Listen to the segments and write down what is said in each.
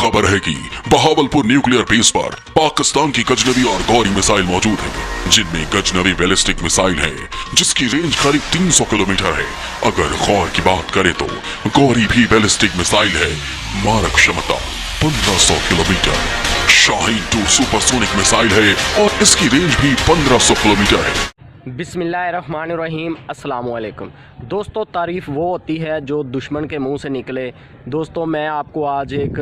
खबर है कि बहावलपुर न्यूक्लियर बेस पर पाकिस्तान की गजनवी और गौरी मिसाइल मौजूद है, जिनमें गजनवी बैलिस्टिक मिसाइल है जिसकी रेंज करीब 300 किलोमीटर है। अगर गौर की बात करें तो गौरी भी बैलिस्टिक मिसाइल है, मारक क्षमता 1500 किलोमीटर। शाहीन 2 सुपरसोनिक मिसाइल है और इसकी रेंज भी 1500 किलोमीटर है। बिस्मिल्लाहिर्रहमानिर्रहीम, अस्सलाम वालेकुम। दोस्तों, तारीफ़ वो होती है जो दुश्मन के मुंह से निकले। दोस्तों, मैं आपको आज एक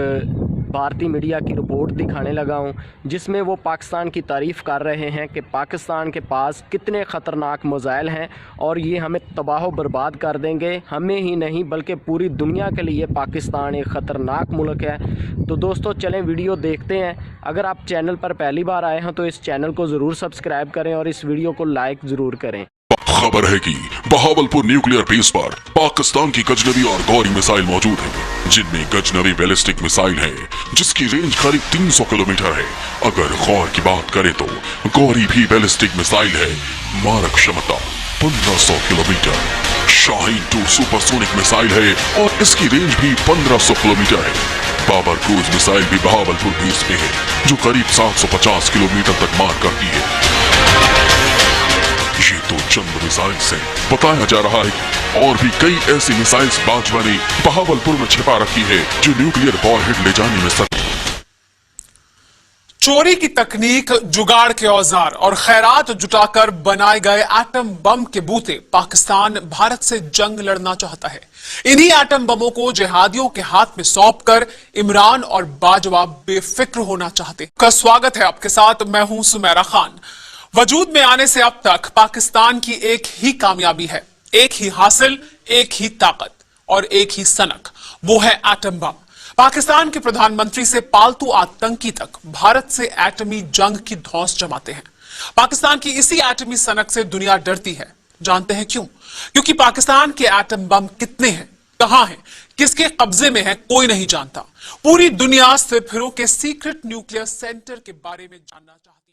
भारतीय मीडिया की रिपोर्ट दिखाने लगा हूं, जिसमें वो पाकिस्तान की तारीफ़ कर रहे हैं कि पाकिस्तान के पास कितने ख़तरनाक मिसाइल हैं और ये हमें तबाह बर्बाद कर देंगे। हमें ही नहीं बल्कि पूरी दुनिया के लिए पाकिस्तान एक ख़तरनाक मुल्क है। तो दोस्तों, चलें वीडियो देखते हैं। अगर आप चैनल पर पहली बार आए हैं तो इस चैनल को ज़रूर सब्सक्राइब करें और इस वीडियो को लाइक ज़रूर करें। खबर है कि बहावलपुर न्यूक्लियर बेस पर पाकिस्तान की गजनवी और गौरी मिसाइल मौजूद है, जिनमें गजनवी बैलिस्टिक मिसाइल है जिसकी रेंज करीब 300 किलोमीटर है। अगर गौर की बात करें तो गौरी भी बैलिस्टिक मिसाइल है, मारक क्षमता 1500 किलोमीटर। शाहीन 2 सुपरसोनिक मिसाइल है और इसकी रेंज भी 1500 किलोमीटर है। बाबर क्रूज मिसाइल भी बहावलपुर बेस में है, जो करीब 750 किलोमीटर तक मार करती है। ये तो चंद मिसाइल से बताया जा रहा है और भी कई ऐसी मिसाइल्स भाजपा ने बहावलपुर में छिपा रखी है जो न्यूक्लियर वॉरहेड ले जाने में सक्षम। चोरी की तकनीक, जुगाड़ के औजार और खैरात जुटाकर बनाए गए एटम बम के बूते पाकिस्तान भारत से जंग लड़ना चाहता है। इन्हीं एटम बमों को जिहादियों के हाथ में सौंपकर इमरान और बाजवा बेफिक्र होना चाहते हैं। का स्वागत है आपके साथ, मैं हूं सुमेरा खान। वजूद में आने से अब तक पाकिस्तान की एक ही कामयाबी है, एक ही हासिल, एक ही ताकत और एक ही सनक, वो है एटम बम। पाकिस्तान के प्रधानमंत्री से पालतू आतंकी तक भारत से एटमी जंग की धौंस जमाते हैं। पाकिस्तान की इसी एटमी सनक से दुनिया डरती है। जानते हैं क्यों? क्योंकि पाकिस्तान के एटम बम कितने हैं, कहां हैं, किसके कब्जे में है, कोई नहीं जानता। पूरी दुनिया सिर्फ के सीक्रेट न्यूक्लियर सेंटर के बारे में जानना चाहती है।